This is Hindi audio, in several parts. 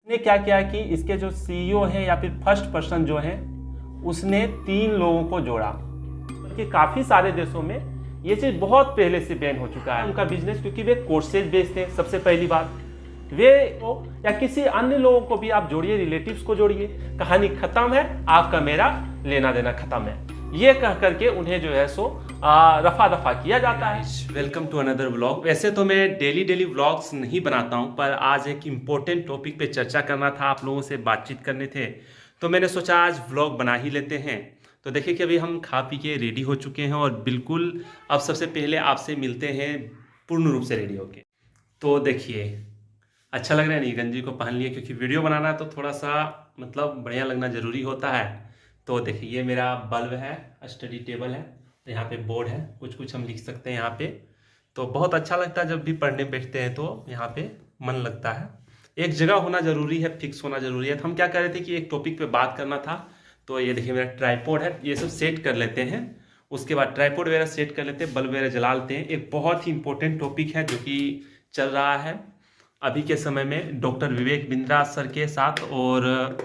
ने क्या किया कि इसके जो सीईओ हैं या फिर फर्स्ट पर्सन जो है उसने 3 लोगों को जोड़ा, क्योंकि काफ़ी सारे देशों में ये चीज़ बहुत पहले से बैन हो चुका है उनका बिजनेस, क्योंकि वे कोर्सेज बेचते हैं। सबसे पहली बात वे या किसी अन्य लोगों को भी आप जोड़िए, रिलेटिव्स को जोड़िए, कहानी खत्म है, आपका मेरा लेना देना खत्म है, ये कह करके उन्हें जो है सो रफा दफा किया जाता है। Welcome to another vlog. वैसे तो मैं डेली व्लॉग्स नहीं बनाता हूं, पर आज एक इम्पोर्टेंट टॉपिक पे चर्चा करना था, आप लोगों से बातचीत करने थे, तो मैंने सोचा आज व्लॉग बना ही लेते हैं। तो देखिए कि अभी हम खा पी के रेडी हो चुके हैं और बिल्कुल अब सबसे पहले आपसे मिलते हैं पूर्ण रूप से रेडी होके। तो देखिए अच्छा लग रहा है नहीं, गंजी को पहन लिए क्योंकि वीडियो बनाना तो थोड़ा सा मतलब बढ़िया लगना ज़रूरी होता है। तो देखिए ये मेरा बल्ब है, स्टडी टेबल है, यहाँ पे बोर्ड है, कुछ हम लिख सकते हैं यहाँ पे। तो बहुत अच्छा लगता है जब भी पढ़ने बैठते हैं तो यहाँ पे मन लगता है। एक जगह होना ज़रूरी है, फिक्स होना ज़रूरी है। तो हम क्या कर रहे थे कि एक टॉपिक पे बात करना था, तो ये देखिए मेरा ट्राइपॉड है, ये सब सेट कर लेते हैं। उसके बाद ट्राइपॉड वगैरह सेट कर लेते हैं, बल्ब वगैरह जला लेते हैं। एक बहुत ही इंपॉर्टेंट टॉपिक है जो कि चल रहा है अभी के समय में डॉक्टर विवेक बिंद्रा सर के साथ, और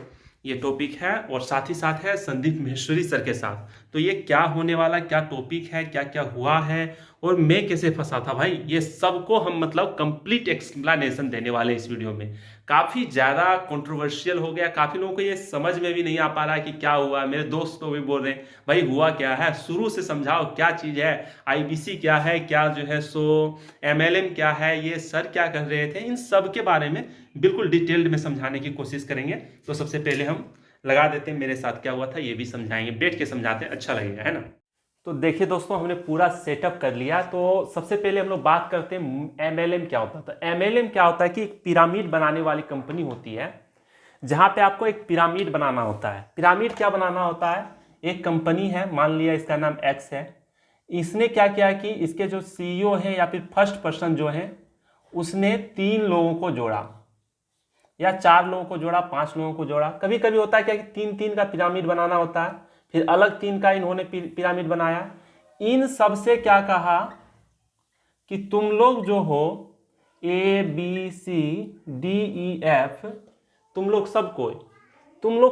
ये टॉपिक है और साथ ही साथ है संदीप माहेश्वरी सर के साथ। तो ये क्या होने वाला, क्या टॉपिक है, क्या क्या हुआ है और मैं कैसे फंसा था भाई, ये सबको हम मतलब कंप्लीट एक्सप्लेनेशन देने वाले इस वीडियो में। काफ़ी ज़्यादा कंट्रोवर्शियल हो गया, काफ़ी लोगों को ये समझ में भी नहीं आ पा रहा है कि क्या हुआ। मेरे दोस्त तो भी बोल रहे हैं भाई हुआ क्या है, शुरू से समझाओ क्या चीज़ है, आईबीसी क्या है, क्या जो है सो एमएलएम क्या है, ये सर क्या कर रहे थे, इन सब के बारे में बिल्कुल डिटेल्ड में समझाने की कोशिश करेंगे। तो सबसे पहले हम लगा देते हैं मेरे साथ क्या हुआ था, ये भी समझाएंगे, बैठ के समझाते हैं, अच्छा लगेगा, है ना। तो देखिए दोस्तों, हमने पूरा सेटअप कर लिया। तो सबसे पहले हम लोग बात करते हैं एमएलएम क्या होता है। तो एमएलएम क्या होता है कि एक पिरामिड बनाने वाली कंपनी होती है, जहां पे आपको एक पिरामिड बनाना होता है। पिरामिड क्या बनाना होता है, एक कंपनी है, मान लिया इसका नाम एक्स है, इसने क्या किया कि इसके जो सीईओ है या फिर फर्स्ट पर्सन जो है उसने 3 लोगों को जोड़ा या 4 लोगों को जोड़ा, 5 लोगों को जोड़ा। कभी कभी होता है क्या कि 3-3 का पिरामिड बनाना होता है, फिर अलग 3 का इन्होंने पिरामिड बनाया। इन सब से क्या कहा कि तुम लोग जो हो ABCDEF, तुम लोग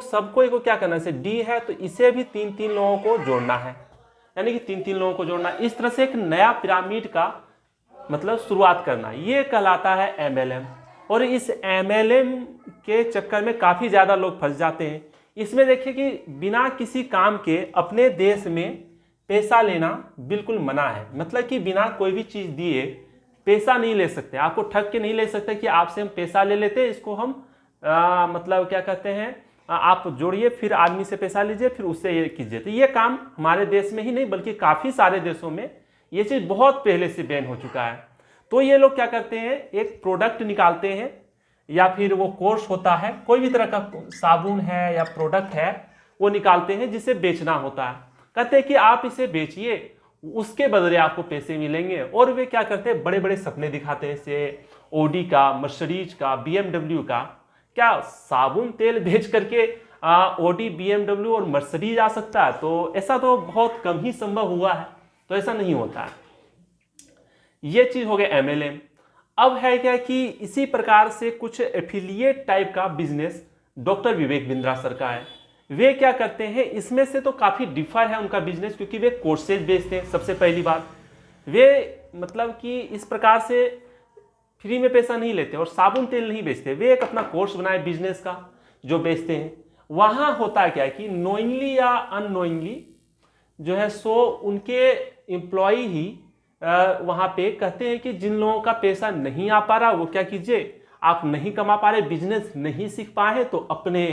सबको को क्या करना है, डी है तो इसे भी 3-3 लोगों को जोड़ना है, यानी कि 3-3 लोगों को जोड़ना। इस तरह से एक नया पिरामिड का मतलब शुरुआत करना, ये कहलाता है एमएलएम। और इस एमएलएम के चक्कर में काफ़ी ज़्यादा लोग फंस जाते हैं। इसमें देखिए कि बिना किसी काम के अपने देश में पैसा लेना बिल्कुल मना है, मतलब कि बिना कोई भी चीज़ दिए पैसा नहीं ले सकते, आपको ठग के नहीं ले सकते कि आपसे हम पैसा ले लेते हैं, इसको हम मतलब क्या कहते हैं, आप जोड़िए फिर आदमी से पैसा लीजिए फिर उससे ये कीजिए। तो ये काम हमारे देश में ही नहीं बल्कि काफ़ी सारे देशों में ये चीज़ बहुत पहले से बैन हो चुका है। तो ये लोग क्या करते हैं, एक प्रोडक्ट निकालते हैं या फिर वो कोर्स होता है, कोई भी तरह का साबुन है या प्रोडक्ट है, वो निकालते हैं जिसे बेचना होता है। कहते हैं कि आप इसे बेचिए, उसके बदले आपको पैसे मिलेंगे। और वे क्या करते हैं, बड़े बड़े सपने दिखाते हैं, जैसे ओडी का, मर्सिडीज का, BMW का। क्या साबुन तेल बेच करके ओडी, BMW और मर्सिडीज आ सकता है? तो ऐसा तो बहुत कम ही संभव हुआ है, तो ऐसा नहीं होता है। ये चीज हो गया एमएलएम। अब है क्या कि इसी प्रकार से कुछ एफिलिएट टाइप का business doctor Vivek Bindra sir का है। वे क्या करते हैं, इसमें से तो काफी डिफर है उनका बिजनेस, क्योंकि वे कोर्सेज बेचते हैं। सबसे पहली बात, वे मतलब कि इस प्रकार से फ्री में पैसा नहीं लेते और साबुन तेल नहीं बेचते, वे एक अपना कोर्स बनाए बिजनेस का जो बेचते हैं। वहां होता क्या है कि नोइंगली या अननोइंगली जो है सो उनके एम्प्लॉय ही वहां पे कहते हैं कि जिन लोगों का पैसा नहीं आ पा रहा वो क्या कीजिए, आप नहीं कमा पा रहे, बिजनेस नहीं सीख पाए, तो अपने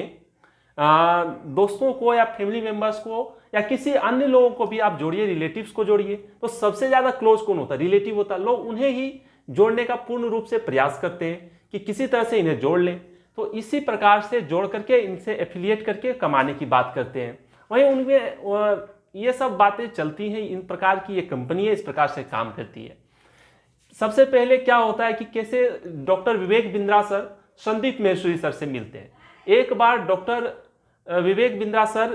दोस्तों को या फैमिली मेंबर्स को या किसी अन्य लोगों को भी आप जोड़िए, रिलेटिव्स को जोड़िए। तो सबसे ज्यादा क्लोज कौन होता है, रिलेटिव होता है। लोग उन्हें ही जोड़ने का पूर्ण रूप से प्रयास करते हैं कि किसी तरह से इन्हें जोड़ लें। तो इसी प्रकार से जोड़ करके इनसे एफिलिएट करके कमाने की बात करते हैं। वहीं उनमें ये सब बातें चलती हैं, इन प्रकार की ये कंपनी है, इस प्रकार से काम करती है। सबसे पहले क्या होता है कि कैसे doctor Vivek Bindra sir Sandeep Maheshwari sir से मिलते हैं। एक बार doctor Vivek Bindra sir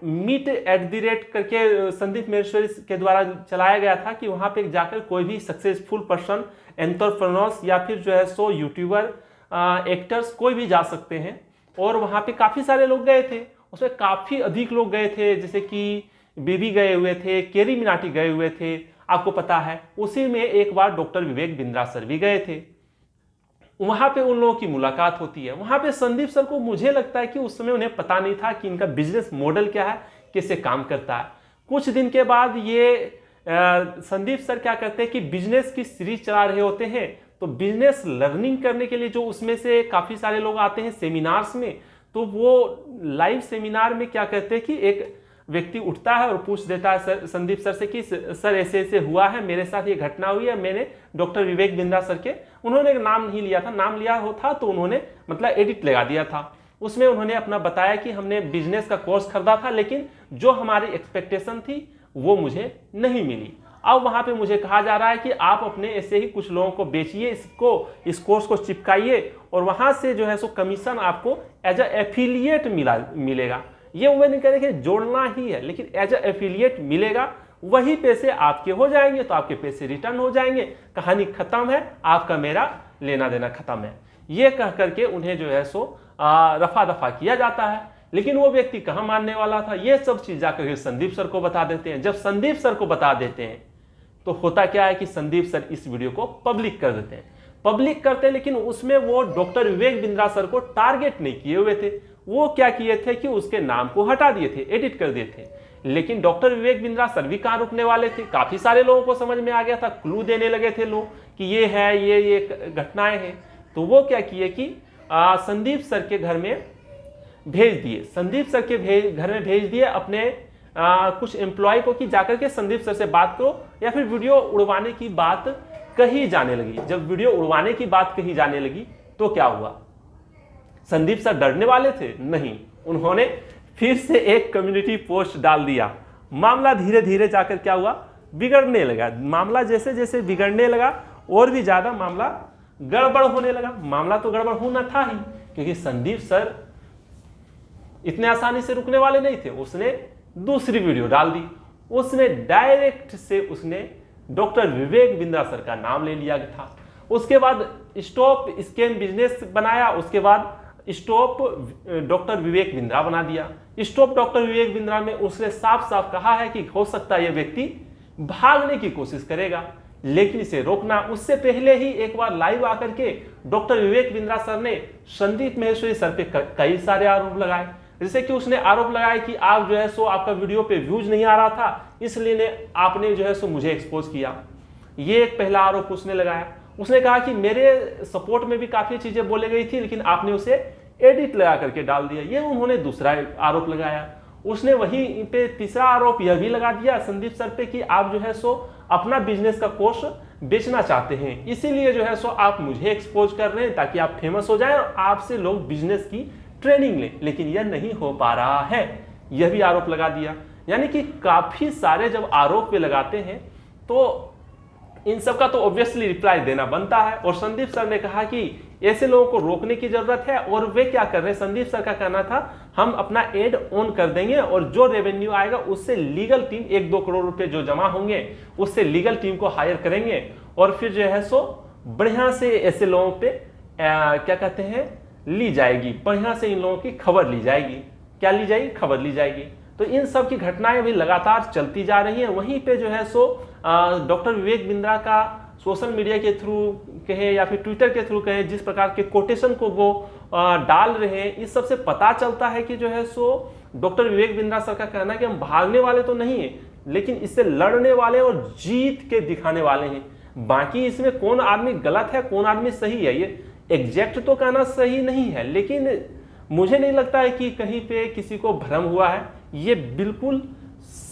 meet @ करके संदीप माहेश्वरी के द्वारा चलाया गया था कि वहां पे जाकर कोई भी सक्सेसफुल पर्सन, एंटरप्रेन्योर्स या फिर जो है सो यूट्यूबर एक्टर्स कोई भी जा सकते हैं, और वहाँ पे काफ़ी सारे लोग गए थे, उसमें काफ़ी अधिक लोग गए थे, जैसे कि बीबी गए हुए थे, केरी मिनाटी गए हुए थे, आपको पता है। उसी में एक बार डॉक्टर विवेक बिंद्रा सर भी गए थे। वहाँ पे उन लोगों की मुलाकात होती है। वहाँ पे संदीप सर को मुझे लगता है कि उस समय उन्हें पता नहीं था कि इनका बिजनेस मॉडल क्या है, कैसे काम करता है। कुछ दिन के बाद ये संदीप सर क्या करते हैं कि बिजनेस की सीरीज चला रहे होते हैं, तो बिजनेस लर्निंग करने के लिए जो उसमें से काफ़ी सारे लोग आते हैं सेमिनार्स में, तो वो लाइव सेमिनार में क्या कहते हैं कि एक व्यक्ति उठता है और पूछ देता है संदीप सर से कि सर ऐसे ऐसे हुआ है, मेरे साथ ये घटना हुई है, मैंने डॉक्टर विवेक बिंद्रा सर के, उन्होंने एक नाम नहीं लिया था, नाम लिया हो था तो उन्होंने मतलब एडिट लगा दिया था। उसमें उन्होंने अपना बताया कि हमने बिजनेस का कोर्स खरीदा था, लेकिन जो हमारी एक्सपेक्टेशन थी वो मुझे नहीं मिली। अब वहाँ पे मुझे कहा जा रहा है कि आप अपने ऐसे ही कुछ लोगों को बेचिए, इस कोर्स को चिपकाइए, और वहाँ से जो है सो कमीशन आपको एज अ एफिलिएट मिलेगा। ये उम्मीद नहीं करें कि जोड़ना ही है, लेकिन एज अ एफिलिएट मिलेगा, वही पैसे आपके हो जाएंगे, तो आपके पैसे रिटर्न हो जाएंगे, कहानी खत्म है, आपका मेरा लेना देना खत्म है। ये कह करके उन्हें जो है सो रफा दफा किया जाता है। लेकिन वो व्यक्ति कहाँ मानने वाला था, ये सब चीज जाकर संदीप सर को बता देते हैं। जब संदीप सर को बता देते हैं तो होता क्या है कि संदीप सर इस वीडियो को पब्लिक कर देते हैं। पब्लिक करते हैं, लेकिन उसमें वो डॉक्टर विवेक बिंद्रा सर को टारगेट नहीं किए हुए थे। वो क्या किए थे कि उसके नाम को हटा दिए थे, एडिट कर दिए थे। लेकिन डॉक्टर विवेक बिंद्रा सर भी कहाँ रुकने वाले थे, काफी सारे लोगों को समझ में आ गया था, क्लू देने लगे थे लोग कि ये है, ये घटनाएं हैं। तो वो क्या किए कि संदीप सर के घर में भेज दिए, संदीप सर के घर में भेज दिए अपने कुछ एम्प्लॉय को कि जाकर के संदीप सर से बात करो, या फिर वीडियो उड़वाने की बात कही जाने लगी। जब वीडियो उड़वाने की बात कही जाने लगी तो क्या हुआ, संदीप सर डरने वाले थे? नहीं, उन्होंने फिर से एक कम्युनिटी पोस्ट डाल दिया। मामला धीरे धीरे जाकर क्या हुआ, बिगड़ने लगा। मामला जैसे जैसे बिगड़ने लगा और भी ज्यादा मामला गड़बड़ होने लगा। मामला तो गड़बड़ होना था ही, क्योंकि संदीप सर इतने आसानी से रुकने वाले नहीं थे। उसने दूसरी वीडियो डाल दी, उसमें डायरेक्ट से उसने डॉक्टर विवेक बिंद्रा सर का नाम ले लिया था। उसके बाद स्टॉप स्कैम बिजनेस बनाया, उसके बाद स्टॉप डॉक्टर विवेक बिंद्रा बना दिया। स्टॉप डॉक्टर विवेक बिंद्रा में उसने साफ साफ कहा है कि हो सकता है यह व्यक्ति भागने की कोशिश करेगा, लेकिन इसे रोकना। उससे पहले ही एक बार लाइव आकर के डॉक्टर विवेक बिंद्रा सर ने संदीप माहेश्वरी सर पे कई सारे आरोप लगाए। जैसे कि उसने आरोप लगाया कि आप जो है सो आपका वीडियो पे व्यूज नहीं आ रहा था, इसलिए आपने जो है सो मुझे एक्सपोज किया। ये एक पहला आरोप उसने लगाया। उसने कहा कि मेरे सपोर्ट में भी काफी चीजें बोली गई थी, लेकिन आपने उसे एडिट लगा करके डाल दिया। ये उन्होंने दूसरा आरोप लगाया। उसने वहीं पे तीसरा आरोप यह भी लगा दिया संदीप सर पे कि आप जो है सो अपना बिजनेस का कोर्स बेचना चाहते हैं, इसीलिए जो है सो आप मुझे एक्सपोज कर रहे हैं ताकि आप फेमस हो जाए और आपसे लोग बिजनेस की ट्रेनिंग लें। लेकिन यह नहीं हो पा रहा है, यह भी आरोप लगा दिया। यानी कि काफी सारे जब आरोप पे लगाते हैं तो इन सब का तो ऑब्वियसली रिप्लाई देना बनता है। और संदीप सर ने कहा कि ऐसे लोगों को रोकने की जरूरत है, और वे क्या कर रहे हैं, संदीप सर का कहना था हम अपना एड ऑन कर देंगे और जो रेवेन्यू आएगा उससे लीगल टीम 1-2 करोड़ रुपए जो जमा होंगे उससे लीगल टीम को हायर करेंगे, और फिर जो है सो बढ़िया से ऐसे लोगों पे क्या कहते हैं ली जाएगी, बढ़िया से इन लोगों की खबर ली जाएगी। क्या ली जाएगी? खबर ली जाएगी। तो इन सब की घटनाएं भी लगातार चलती जा रही हैं। वहीं पे जो है सो डॉक्टर विवेक बिंद्रा का सोशल मीडिया के थ्रू कहे या फिर ट्विटर के थ्रू कहे, जिस प्रकार के कोटेशन को वो डाल रहे हैं, इस सब से पता चलता है कि जो है so doctor Vivek Bindra sir का कहना है कि हम भागने वाले तो नहीं है, लेकिन इससे लड़ने वाले और जीत के दिखाने वाले हैं। बाकी इसमें कौन आदमी गलत है कौन आदमी सही है, ये एग्जैक्ट तो कहना सही नहीं है, लेकिन मुझे नहीं लगता है कि कहीं पे किसी को भ्रम हुआ है। ये बिल्कुल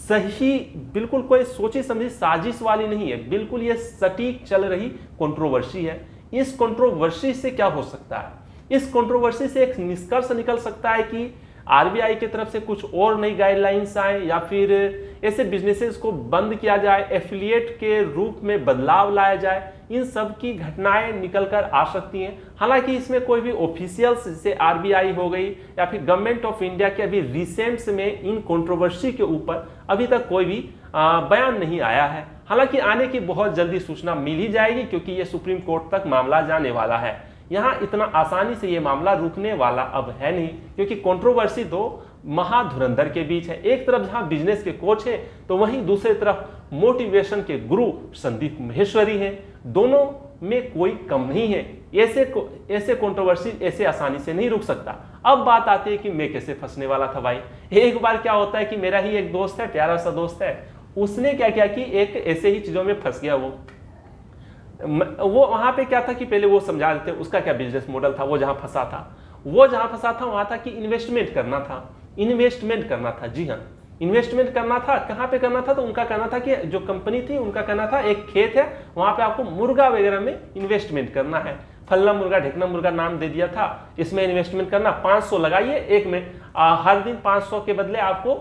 सही, बिल्कुल कोई सोची समझी साजिश वाली नहीं है, बिल्कुल ये सटीक चल रही कंट्रोवर्सी है। इस कंट्रोवर्सी से क्या हो सकता है? इस कंट्रोवर्सी से एक निष्कर्ष निकल सकता है कि आरबीआई की तरफ से कुछ और नई गाइडलाइंस आए, या फिर ऐसे बिजनेसेस को बंद किया जाए, एफिलिएट के रूप में बदलाव लाया जाए। इन सब की घटनाएं निकल कर आ सकती हैं। हालांकि इसमें कोई भी ऑफिशियल्स जैसे आरबीआई हो गई या फिर गवर्नमेंट ऑफ इंडिया के अभी रिसेंट्स में इन कंट्रोवर्सी के ऊपर अभी तक कोई भी बयान नहीं आया है। हालांकि आने की बहुत जल्दी सूचना मिल ही जाएगी, क्योंकि ये सुप्रीम कोर्ट तक मामला जाने वाला है। यहाँ इतना आसानी से ये मामला रुकने वाला अब है नहीं, क्योंकि कंट्रोवर्सी दो महाधुरंधर के बीच है। एक तरफ जहां बिजनेस के कोच है तो वहीं दूसरी तरफ मोटिवेशन के गुरु संदीप माहेश्वरी हैं। दोनों में कोई कम नहीं है। ऐसे कंट्रोवर्सी ऐसे आसानी से नहीं रुक सकता। अब बात आती है कि मैं कैसे फंसने वाला था भाई। एक बार क्या होता है कि मेरा ही एक दोस्त है, प्यारा सा दोस्त है, उसने क्या किया कि एक ऐसे ही चीजों में फंस गया। वो वहां पे क्या था कि पहले वो समझा देते उसका क्या बिजनेस मॉडल था। वो जहां फंसा था वहां था कि इन्वेस्टमेंट करना था। जी हाँ, इन्वेस्टमेंट करना था। कहाँ पे करना था? तो उनका कहना था कि जो कंपनी थी उनका कहना था एक खेत है, वहां पे आपको मुर्गा वगैरह में इन्वेस्टमेंट करना है। फल्ला मुर्गा ढिकना मुर्गा नाम दे दिया था। इसमें इन्वेस्टमेंट करना, 500 लगाइए एक में, हर दिन 500 के बदले आपको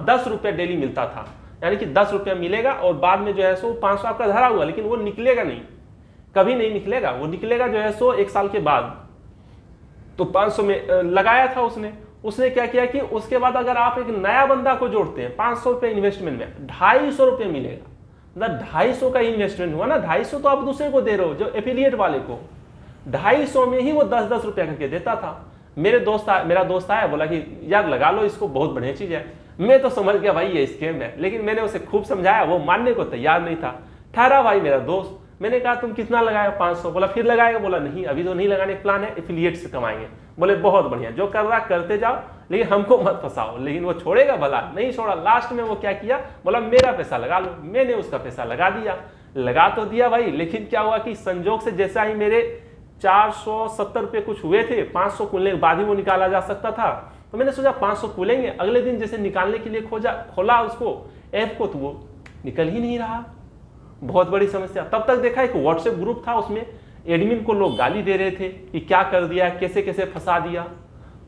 10 रुपये डेली मिलता था। यानी कि 10 रुपया मिलेगा और बाद में जो है सो 500 आपका धरा हुआ, लेकिन वो निकलेगा नहीं, कभी नहीं निकलेगा। वो निकलेगा जो है सो 1 साल के बाद। तो 500 में लगाया था उसने क्या किया कि उसके बाद अगर आप एक नया बंदा को जोड़ते हैं 500 रुपये इन्वेस्टमेंट में 250 रुपये मिलेगा। मतलब 250 का इन्वेस्टमेंट हुआ ना, 250 तो आप दूसरे को दे रहे हो, जो एफिलिएट वाले को 250 में ही वो 10-10 रुपया करके देता था। मेरा दोस्त आया, बोला कि यार लगा लो इसको, बहुत बढ़िया चीज है। मैं तो समझ गया भाई ये स्कैम है, लेकिन मैंने उसे खूब समझाया, वो मानने को तैयार नहीं था। ठहरा भाई मेरा दोस्त, मैंने कहा तुम कितना लगाया? 500। बोला फिर लगाएगा? बोला नहीं, अभी तो नहीं लगाने का प्लान है, एफिलिएट से कमाएंगे। बोले बहुत बढ़िया, जो कर रहा करते जाओ, लेकिन हमको मत फंसाओ। लेकिन वो छोड़ेगा भला? नहीं छोड़ा। लास्ट में वो क्या किया, बोला मेरा पैसा लगा लो। मैंने उसका पैसा लगा तो दिया भाई, लेकिन क्या हुआ कि संजोग से जैसा ही मेरे 470 रुपये कुछ हुए थे, 500 खुलने के बाद ही वो निकाला जा सकता था, तो मैंने सोचा 500 खुलेंगे। अगले दिन जैसे निकालने के लिए खोला उसको ऐप को, तो वो निकल ही नहीं रहा। बहुत बड़ी समस्या। तब तक देखा एक व्हाट्सएप ग्रुप था, उसमें एडमिन को लोग गाली दे रहे थे कि क्या कर दिया, कैसे कैसे फंसा दिया।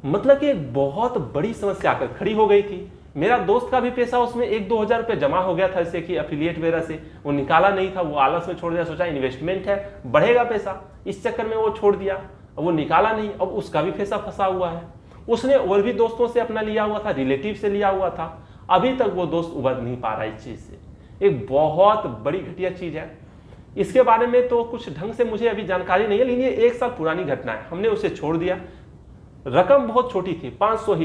मतलब कि एक बहुत बड़ी समस्या आकर खड़ी हो गई थी। मेरा दोस्त का भी पैसा उसमें 1-2 हज़ार रुपये जमा हो गया था, जैसे कि एफिलिएट वगैरह से। वो निकाला नहीं था, वो आलस में छोड़ दिया, सोचा इन्वेस्टमेंट है बढ़ेगा पैसा, इस चक्कर में वो छोड़ दिया। अब वो निकाला नहीं, अब उसका भी पैसा फंसा हुआ है। उसने और भी दोस्तों से अपना लिया हुआ था, रिलेटिव से लिया हुआ था, अभी तक वो दोस्त उबर नहीं पा रहा इस चीज से। एक बहुत बड़ी घटिया चीज है। इसके बारे में तो कुछ ढंग से मुझे अभी जानकारी नहीं है, लेकिन ये 1 साल पुरानी घटना है। हमने उसे छोड़ दिया। रकम बहुत छोटी थी, 500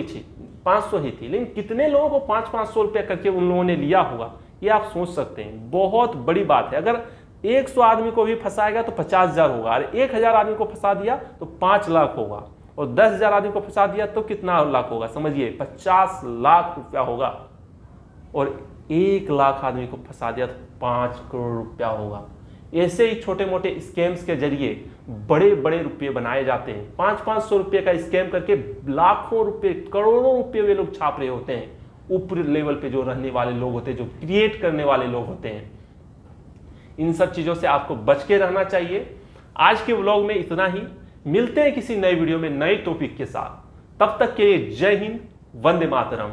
ही थी, लेकिन कितने लोगों को 500-500 रुपया करके उन लोगों ने लिया होगा, ये आप सोच सकते हैं। बहुत बड़ी बात है। अगर 100 आदमी को भी फंसाएगा तो 50,000 होगा, और 1,000 आदमी को फंसा दिया तो 5 लाख होगा, और 10,000 आदमी को फंसा दिया तो कितना लाख होगा? समझिए, 50 लाख रुपया होगा। और 1 लाख आदमी को फंसा दिया तो 5 करोड़ रुपया होगा। ऐसे ही छोटे मोटे स्कैम्स के जरिए बड़े बड़े रुपये बनाए जाते हैं। 500-500 रुपये का स्कैम करके लाखों रुपए, करोड़ों रुपये वे लोग छाप रहे होते हैं। ऊपरी लेवल पे जो रहने वाले लोग होते हैं, जो क्रिएट करने वाले लोग होते हैं, इन सब चीजों से आपको बच के रहना चाहिए। आज के व्लॉग में इतना ही। मिलते हैं किसी नए वीडियो में नए टॉपिक के साथ। तब तक के लिए जय हिंद, वंदे मातरम।